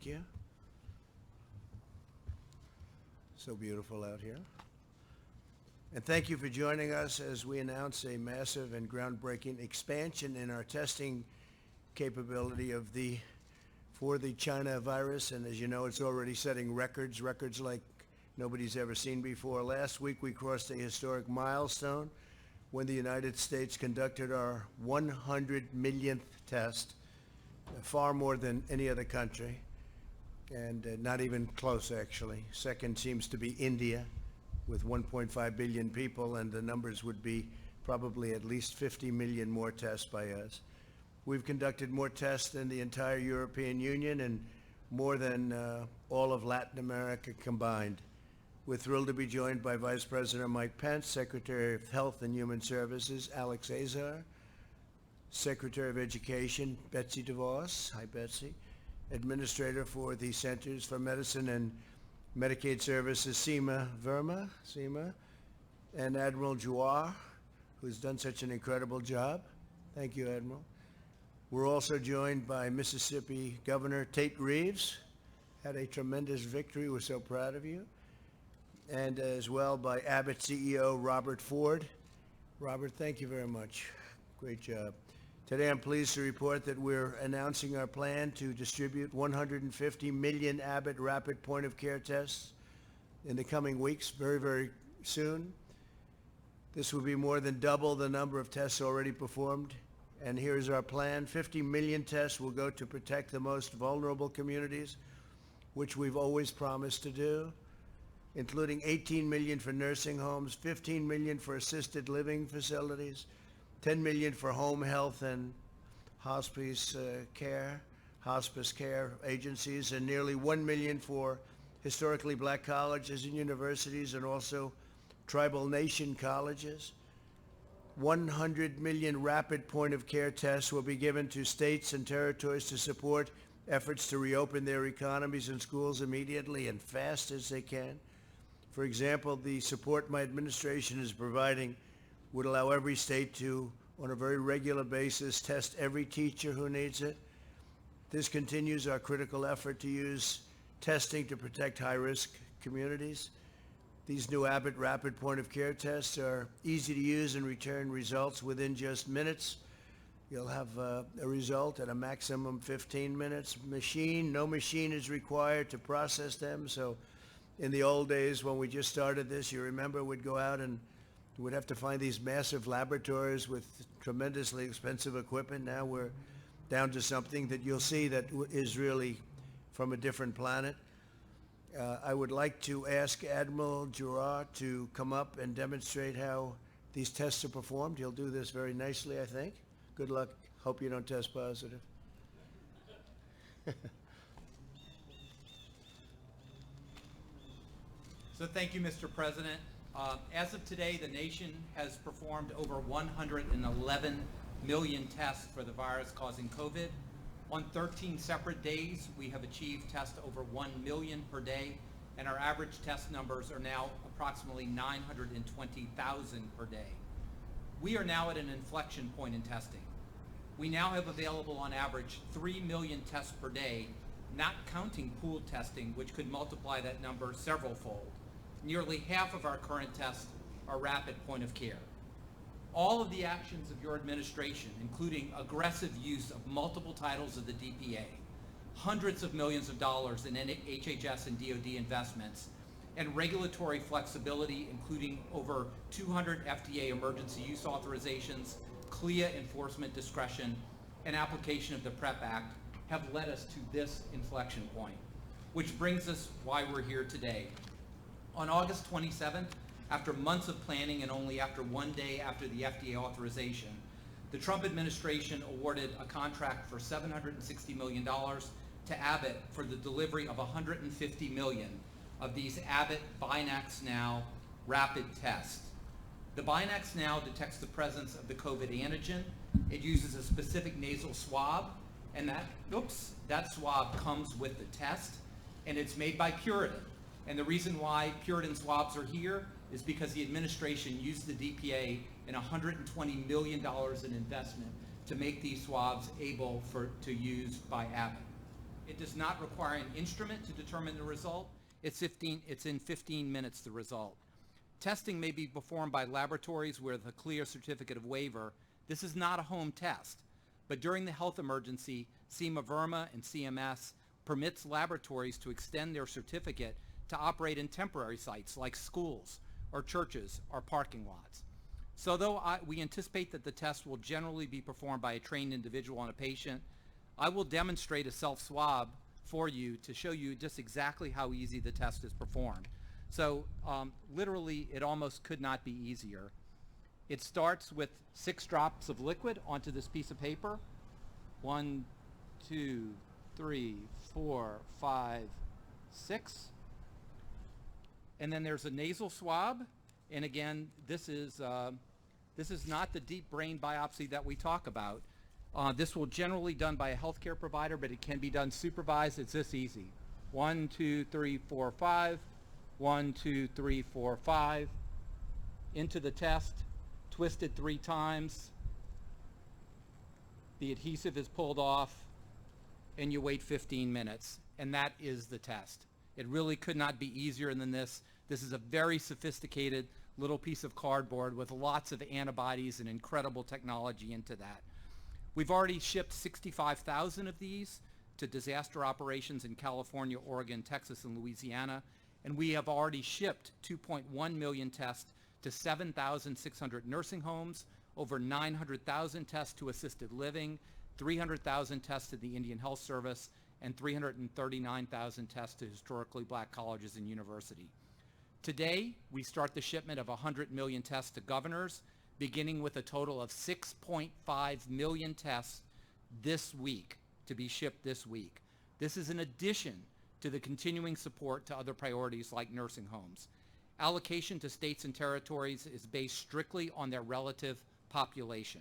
Thank you. So beautiful out here. And thank you for joining us as we announce a massive and groundbreaking expansion in our testing capability for the China virus. And as you know, it's already setting records like nobody's ever seen before. Last week, we crossed a historic milestone when the United States conducted our 100 millionth test, far more than any other country. And not even close, actually. Second seems to be India with 1.5 billion people, and the numbers would be probably at least 50 million more tests by us. We've conducted more tests than the entire European Union and more than all of Latin America combined. We're thrilled to be joined by Vice President Mike Pence, Secretary of Health and Human Services Alex Azar, Secretary of Education Betsy DeVos, hi Betsy, Administrator for the Centers for Medicine and Medicaid Services, Seema Verma, and Admiral Jawar, who's done such an incredible job. Thank you, Admiral. We're also joined by Mississippi Governor Tate Reeves, had a tremendous victory. We're so proud of you. And as well by Abbott CEO Robert Ford. Robert, thank you very much. Great job. Today, I'm pleased to report that we're announcing our plan to distribute 150 million Abbott rapid point-of-care tests in the coming weeks, very, very soon. This will be more than double the number of tests already performed. And here's our plan. 50 million tests will go to protect the most vulnerable communities, which we've always promised to do, including 18 million for nursing homes, 15 million for assisted living facilities, 10 million for home health and hospice care agencies, and nearly 1 million for historically black colleges and universities and also tribal nation colleges. 100 million rapid point-of-care tests will be given to states and territories to support efforts to reopen their economies and schools immediately and fast as they can. For example, the support my administration is providing would allow every state to, on a very regular basis, test every teacher who needs it. This continues our critical effort to use testing to protect high-risk communities. These new Abbott rapid point-of-care tests are easy to use and return results within just minutes. You'll have a result at a maximum 15 minutes. No machine is required to process them. So in the old days when we just started this, you remember we'd go out and we'd have to find these massive laboratories with tremendously expensive equipment. Now we're down to something that you'll see that is really from a different planet. I would like to ask Admiral Jawar to come up and demonstrate how these tests are performed. He'll do this very nicely, I think. Good luck. Hope you don't test positive. So thank you, Mr. President. As of today, the nation has performed over 111 million tests for the virus causing COVID. On 13 separate days, we have achieved tests over 1 million per day, and our average test numbers are now approximately 920,000 per day. We are now at an inflection point in testing. We now have available on average 3 million tests per day, not counting pooled testing, which could multiply that number several-fold. Nearly half of our current tests are rapid point of care. All of the actions of your administration, including aggressive use of multiple titles of the DPA, hundreds of millions of dollars in HHS and DoD investments, and regulatory flexibility, including over 200 FDA emergency use authorizations, CLIA enforcement discretion, and application of the PrEP Act, have led us to this inflection point, which brings us why we're here today. On August 27th, after months of planning and only after 1 day after the FDA authorization, the Trump administration awarded a contract for $760 million to Abbott for the delivery of 150 million of these Abbott Binax Now rapid tests. The Binax Now detects the presence of the COVID antigen. It uses a specific nasal swab, and that swab comes with the test, and it's made by Puritan. And the reason why Puritan swabs are here is because the administration used the DPA and $120 million in investment to make these swabs able to use by Abbott. It does not require an instrument to determine the result. It's in 15 minutes, the result. Testing may be performed by laboratories with a clear certificate of waiver. This is not a home test, but during the health emergency, SEMA Verma and CMS permits laboratories to extend their certificate to operate in temporary sites like schools or churches or parking lots. So though we anticipate that the test will generally be performed by a trained individual on a patient, I will demonstrate a self-swab for you to show you just exactly how easy the test is performed. So literally, it almost could not be easier. It starts with 6 drops of liquid onto this piece of paper. 1, 2, 3, 4, 5, 6. And then there's a nasal swab. And again, this is not the deep brain biopsy that we talk about. This will generally done by a healthcare provider, but it can be done supervised. It's this easy. 1, 2, 3, 4, 5. 1, 2, 3, 4, 5. Into the test, twisted 3 times. The adhesive is pulled off, and you wait 15 minutes. And that is the test. It really could not be easier than this. This is a very sophisticated little piece of cardboard with lots of antibodies and incredible technology into that. We've already shipped 65,000 of these to disaster operations in California, Oregon, Texas, and Louisiana, and we have already shipped 2.1 million tests to 7,600 nursing homes, over 900,000 tests to assisted living, 300,000 tests to the Indian Health Service, and 339,000 tests to historically black colleges and universities. Today, we start the shipment of 100 million tests to governors, beginning with a total of 6.5 million tests this week, to be shipped this week. This is in addition to the continuing support to other priorities like nursing homes. Allocation to states and territories is based strictly on their relative population.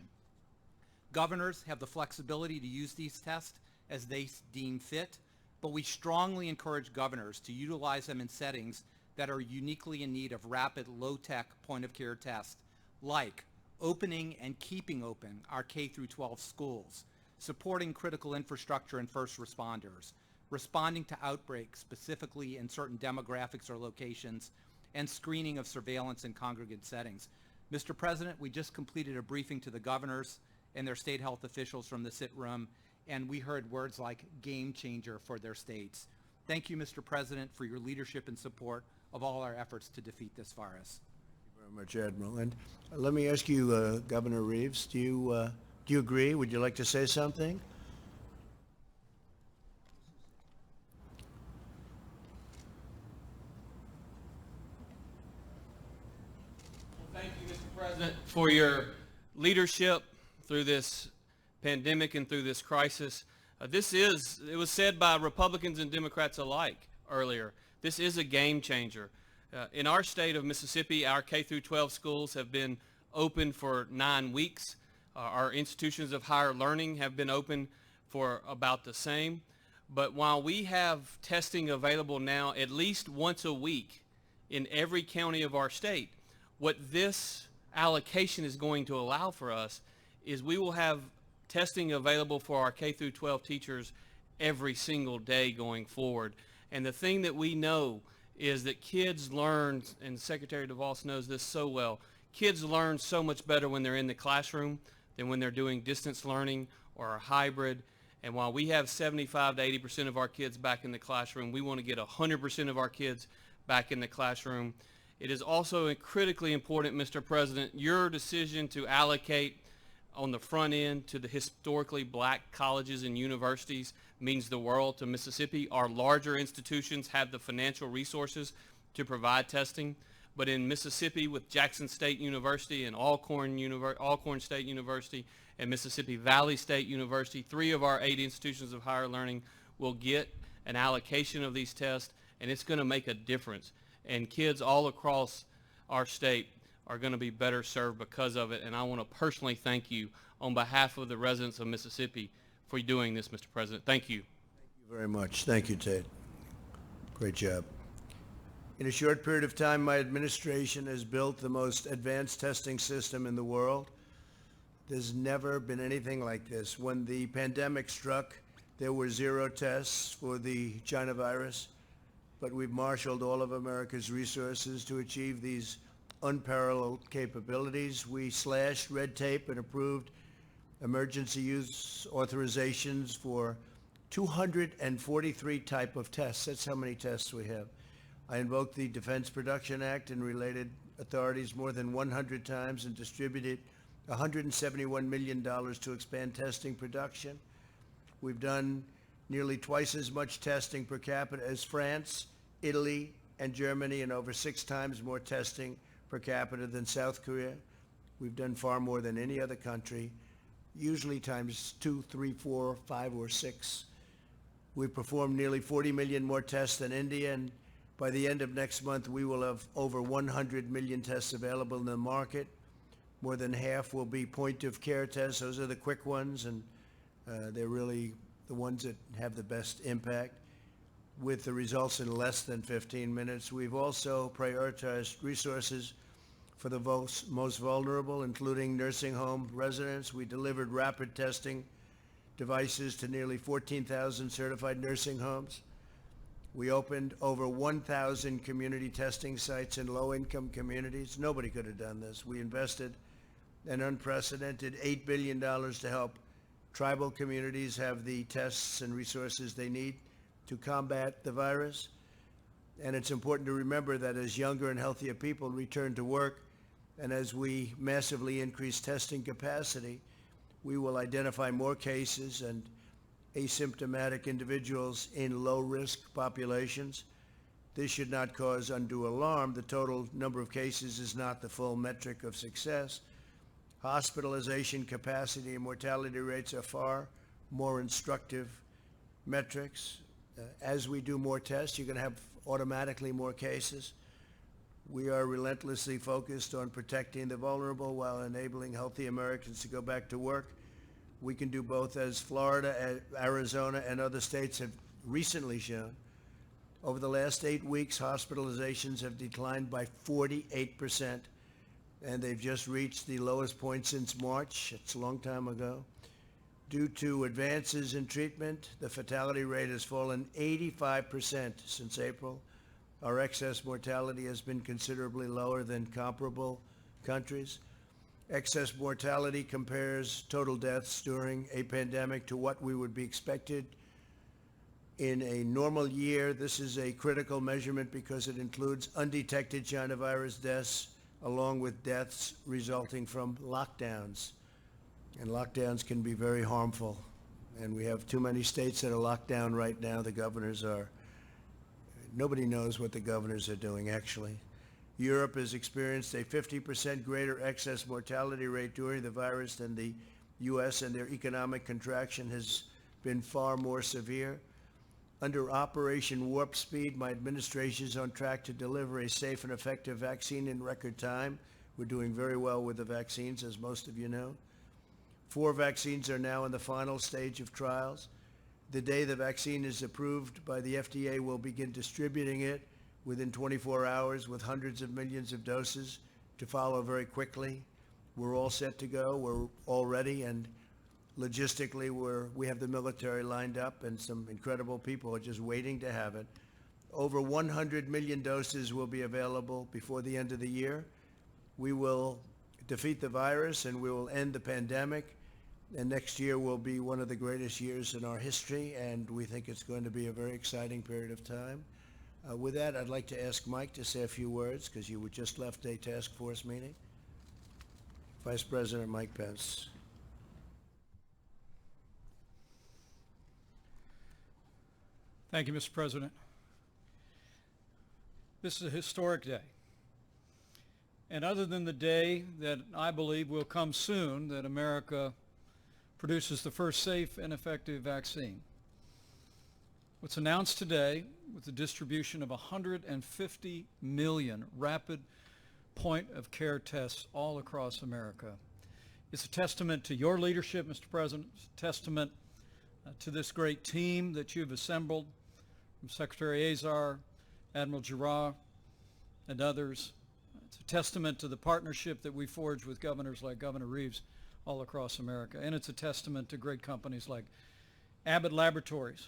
Governors have the flexibility to use these tests as they deem fit, but we strongly encourage governors to utilize them in settings that are uniquely in need of rapid, low-tech point-of-care tests, like opening and keeping open our K-12 schools, supporting critical infrastructure and first responders, responding to outbreaks specifically in certain demographics or locations, and screening of surveillance in congregate settings. Mr. President, we just completed a briefing to the governors and their state health officials from the sit room, and we heard words like game changer for their states. Thank you, Mr. President, for your leadership and support of all our efforts to defeat this virus. Thank you very much, Admiral. And let me ask you, Governor Reeves, do you agree? Would you like to say something? Well, thank you, Mr. President, for your leadership through this pandemic and through this crisis. It was said by Republicans and Democrats alike earlier, this is a game changer. In our state of Mississippi, our K-12 schools have been open for 9 weeks. Our institutions of higher learning have been open for about the same. But while we have testing available now at least once a week in every county of our state, what this allocation is going to allow for us is we will have testing available for our K-12 teachers every single day going forward. And the thing that we know is that kids learn, and Secretary DeVos knows this so well, kids learn so much better when they're in the classroom than when they're doing distance learning or a hybrid. And while we have 75 to 80% of our kids back in the classroom, we want to get 100% of our kids back in the classroom. It is also critically important, Mr. President, your decision to allocate on the front end to the historically black colleges and universities means the world to Mississippi. Our larger institutions have the financial resources to provide testing, but in Mississippi with Jackson State University and Alcorn State University and Mississippi Valley State University, 3 of our 8 institutions of higher learning will get an allocation of these tests, and it's going to make a difference. And kids all across our state are going to be better served because of it, and I want to personally thank you on behalf of the residents of Mississippi for doing this, Mr. President. Thank you. Thank you very much. Thank you, Ted. Great job. In a short period of time, my administration has built the most advanced testing system in the world. There's never been anything like this. When the pandemic struck, There were 0 tests for the China virus, but we've marshaled all of America's resources to achieve these unparalleled capabilities. We slashed red tape and approved emergency use authorizations for 243 type of tests. That's how many tests we have. I invoked the Defense Production Act and related authorities more than 100 times and distributed $171 million to expand testing production. We've done nearly twice as much testing per capita as France, Italy, and Germany, and over 6 times more testing per capita than South Korea. We've done far more than any other country, usually times 2, 3, 4, 5, or 6. We've performed nearly 40 million more tests than India, and by the end of next month, we will have over 100 million tests available in the market. More than half will be point-of-care tests. Those are the quick ones, and they're really the ones that have the best impact, with the results in less than 15 minutes. We've also prioritized resources for the most vulnerable, including nursing home residents. We delivered rapid testing devices to nearly 14,000 certified nursing homes. We opened over 1,000 community testing sites in low-income communities. Nobody could have done this. We invested an unprecedented $8 billion to help tribal communities have the tests and resources they need to combat the virus. And it's important to remember that as younger and healthier people return to work, and as we massively increase testing capacity, we will identify more cases and asymptomatic individuals in low-risk populations. This should not cause undue alarm. The total number of cases is not the full metric of success. Hospitalization capacity and mortality rates are far more instructive metrics. As we do more tests, you're going to have automatically more cases. We are relentlessly focused on protecting the vulnerable while enabling healthy Americans to go back to work. We can do both, as Florida, Arizona, and other states have recently shown. Over the last 8 weeks, hospitalizations have declined by 48%, and they've just reached the lowest point since March. It's a long time ago. Due to advances in treatment, the fatality rate has fallen 85% since April. Our excess mortality has been considerably lower than comparable countries. Excess mortality compares total deaths during a pandemic to what we would be expected in a normal year. This is a critical measurement because it includes undetected China virus deaths along with deaths resulting from lockdowns. And lockdowns can be very harmful. And we have too many states that are locked down right now. The governors are, nobody knows what the governors are doing, actually. Europe has experienced a 50% greater excess mortality rate during the virus than the U.S., and their economic contraction has been far more severe. Under Operation Warp Speed, my administration is on track to deliver a safe and effective vaccine in record time. We're doing very well with the vaccines, as most of you know. 4 vaccines are now in the final stage of trials. The day the vaccine is approved by the FDA, we'll begin distributing it within 24 hours with hundreds of millions of doses to follow very quickly. We're all set to go. We're all ready, and logistically, we have the military lined up, and some incredible people are just waiting to have it. Over 100 million doses will be available before the end of the year. We will defeat the virus, and we will end the pandemic. And next year will be one of the greatest years in our history, and we think it's going to be a very exciting period of time. With that, I'd like to ask Mike to say a few words, because you just left a task force meeting. Vice President Mike Pence. Thank you, Mr. President. This is a historic day. And other than the day that I believe will come soon, that America produces the first safe and effective vaccine, what's announced today with the distribution of 150 million rapid point-of-care tests all across America, it's a testament to your leadership, Mr. President. It's a testament to this great team that you've assembled, from Secretary Azar, Admiral Giroir, and others. It's a testament to the partnership that we forged with governors like Governor Reeves all across America. And it's a testament to great companies like Abbott Laboratories,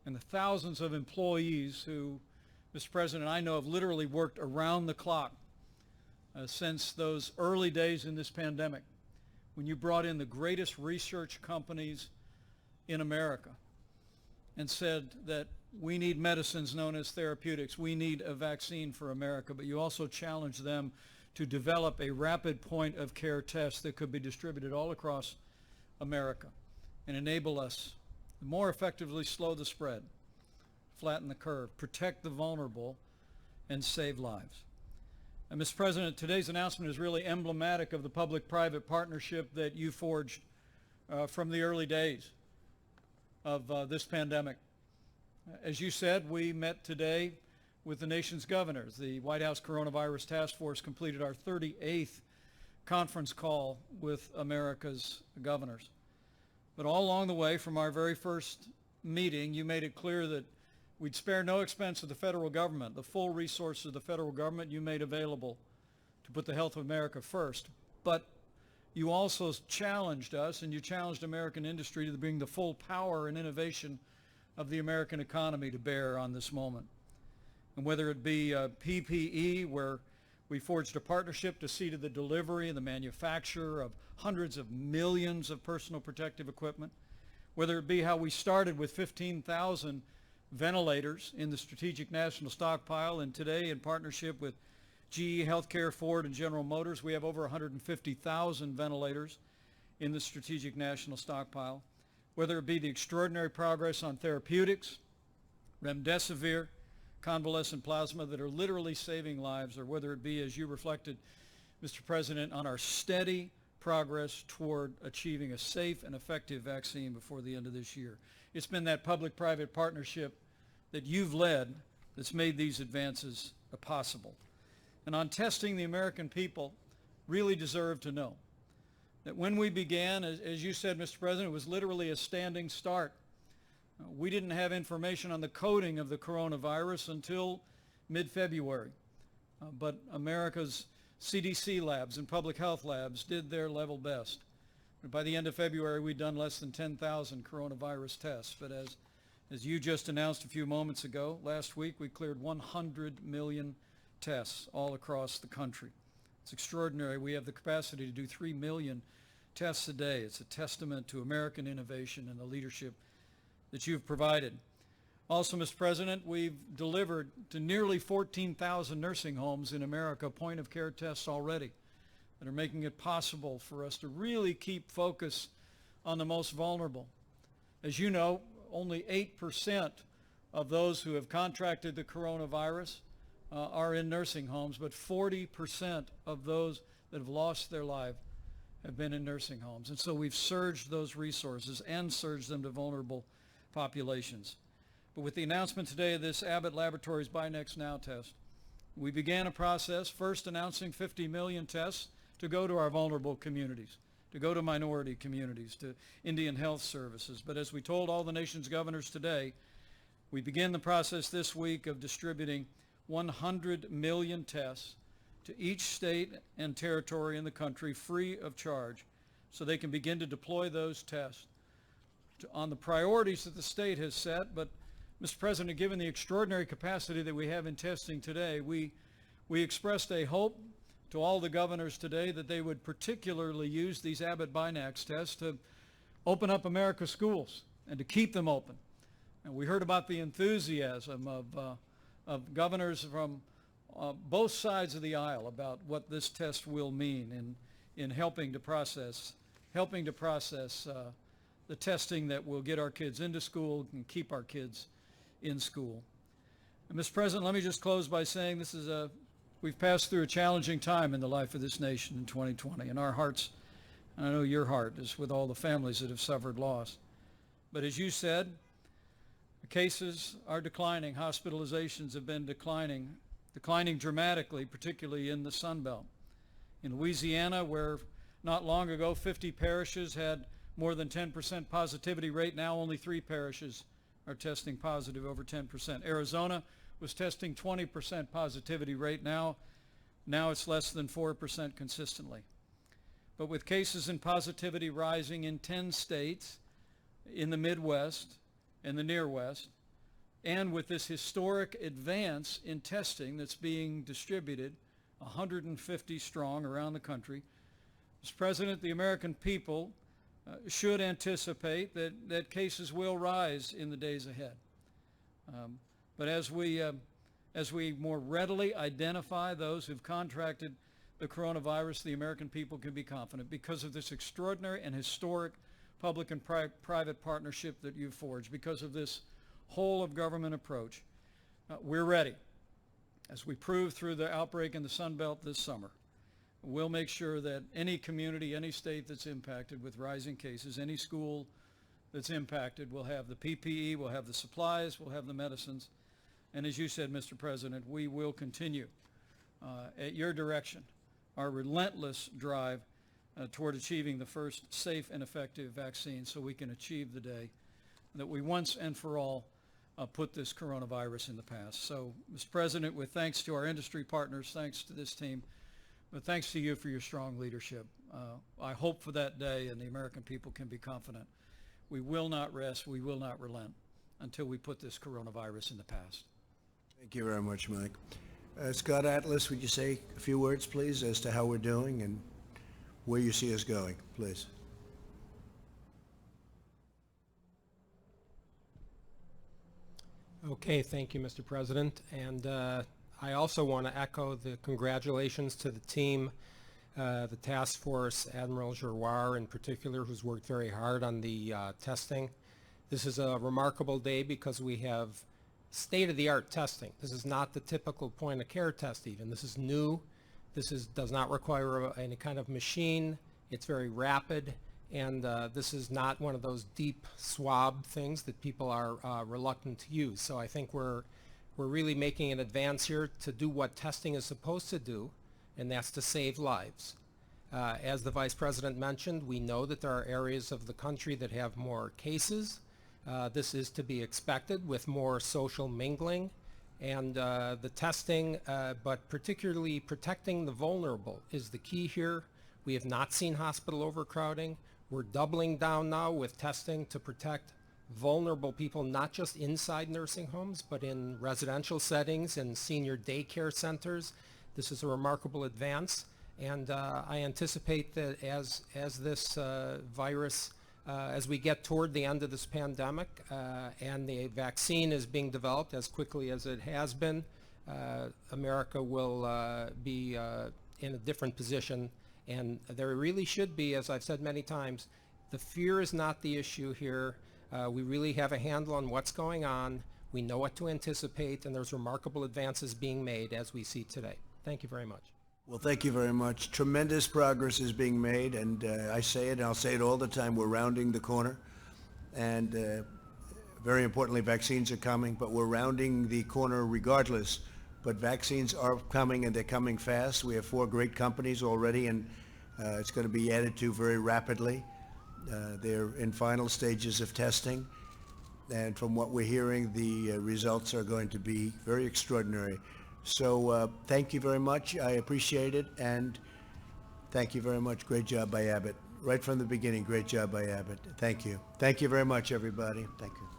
and the thousands of employees who, Mr. President, I know have literally worked around the clock since those early days in this pandemic, when you brought in the greatest research companies in America and said that we need medicines known as therapeutics, we need a vaccine for America, but you also challenged them to develop a rapid point of care test that could be distributed all across America and enable us to more effectively slow the spread, flatten the curve, protect the vulnerable, and save lives. And Mr. President, today's announcement is really emblematic of the public-private partnership that you forged from the early days of this pandemic. As you said, we met today with the nation's governors. The White House Coronavirus Task Force completed our 38th conference call with America's governors. But all along the way, from our very first meeting, you made it clear that we'd spare no expense of the federal government. The full resources of the federal government you made available to put the health of America first. But you also challenged us, and you challenged American industry to bring the full power and innovation of the American economy to bear on this moment. And whether it be PPE, where we forged a partnership to see to the delivery and the manufacture of hundreds of millions of personal protective equipment, whether it be how we started with 15,000 ventilators in the Strategic National Stockpile, and today in partnership with GE Healthcare, Ford, and General Motors, we have over 150,000 ventilators in the Strategic National Stockpile. Whether it be the extraordinary progress on therapeutics, remdesivir, convalescent plasma that are literally saving lives, or whether it be, as you reflected, Mr. President, on our steady progress toward achieving a safe and effective vaccine before the end of this year. It's been that public-private partnership that you've led that's made these advances possible. And on testing, the American people really deserve to know that when we began, as you said, Mr. President, it was literally a standing start. We didn't have information on the coding of the coronavirus until mid-February. But America's CDC labs and public health labs did their level best. By the end of February, we'd done less than 10,000 coronavirus tests. But as you just announced a few moments ago, last week we cleared 100 million tests all across the country. It's extraordinary. We have the capacity to do 3 million tests a day. It's a testament to American innovation and the leadership that you've provided. Also, Mr. President, we've delivered to nearly 14,000 nursing homes in America point-of-care tests already that are making it possible for us to really keep focus on the most vulnerable. As you know, only 8% of those who have contracted the coronavirus are in nursing homes, but 40% of those that have lost their life have been in nursing homes. And so we've surged those resources and surged them to vulnerable populations. But with the announcement today of this Abbott Laboratories Buy Next Now test, we began a process first announcing 50 million tests to go to our vulnerable communities, to go to minority communities, to Indian Health Services. But as we told all the nation's governors today, we begin the process this week of distributing 100 million tests to each state and territory in the country free of charge, so they can begin to deploy those tests on the priorities that the state has set. But Mr. President, given the extraordinary capacity that we have in testing today, we expressed a hope to all the governors today that they would particularly use these Abbott Binax tests to open up America's schools and to keep them open. And we heard about the enthusiasm of governors from both sides of the aisle about what this test will mean in helping to process the testing that will get our kids into school and keep our kids in school. And Mr. President, let me just close by saying we've passed through a challenging time in the life of this nation in 2020, and our hearts, and I know your heart, is with all the families that have suffered loss. But as you said, the cases are declining. Hospitalizations have been declining dramatically, particularly in the Sun Belt. In Louisiana, where not long ago 50 parishes had more than 10% positivity rate, now only 3 parishes are testing positive over 10%. Arizona was testing 20% positivity rate. Now it's less than 4% consistently. But with cases and positivity rising in 10 states, in the Midwest and the Near West, and with this historic advance in testing that's being distributed, 150 strong around the country, Mr. President, the American people should anticipate that cases will rise in the days ahead. But as we more readily identify those who've contracted the coronavirus, the American people can be confident because of this extraordinary and historic public and private partnership that you've forged, because of this whole of government approach. We're ready. As we proved through the outbreak in the Sun Belt this summer, we'll make sure that any community, any state that's impacted with rising cases, any school that's impacted will have the PPE, will have the supplies, will have the medicines. And as you said, Mr. President, we will continue at your direction our relentless drive toward achieving the first safe and effective vaccine so we can achieve the day that we once and for all put this coronavirus in the past. So, Mr. President, with thanks to our industry partners, thanks to this team, but thanks to you for your strong leadership. I hope for that day, and the American people can be confident. We will not rest, we will not relent until we put this coronavirus in the past. Thank you very much, Mike. Scott Atlas, would you say a few words, please, as to how we're doing and where you see us going, please? Okay, thank you, Mr. President. And I also want to echo the congratulations to the team, the task force, Admiral Giroir in particular, who's worked very hard on the testing. This is a remarkable day because we have state-of-the-art testing. This is not the typical point-of-care test even. This is new. This does not require any kind of machine. It's very rapid, and this is not one of those deep swab things that people are reluctant to use. So I think we're really making an advance here to do what testing is supposed to do, and that's to save lives. As the Vice President mentioned, we know that there are areas of the country that have more cases. This is to be expected with more social mingling, and the testing, but particularly protecting the vulnerable is the key here. We have not seen hospital overcrowding. We're doubling down now with testing to protect vulnerable people, not just inside nursing homes, but in residential settings and senior daycare centers. This is a remarkable advance, and I anticipate that as this virus, as we get toward the end of this pandemic and the vaccine is being developed as quickly as it has been, America will be in a different position. And there really should be, as I've said many times, the fear is not the issue here. We really have a handle on what's going on. We know what to anticipate, and there's remarkable advances being made as we see today. Thank you very much. Well, thank you very much. Tremendous progress is being made, and I say it, and I'll say it all the time, we're rounding the corner. And very importantly, vaccines are coming, but we're rounding the corner regardless. But vaccines are coming, and they're coming fast. We have 4 great companies already, and it's going to be added to very rapidly. They're in final stages of testing, and from what we're hearing, the results are going to be very extraordinary. So thank you very much. I appreciate it, and thank you very much. Great job by Abbott. Right from the beginning, great job by Abbott. Thank you. Thank you very much, everybody. Thank you.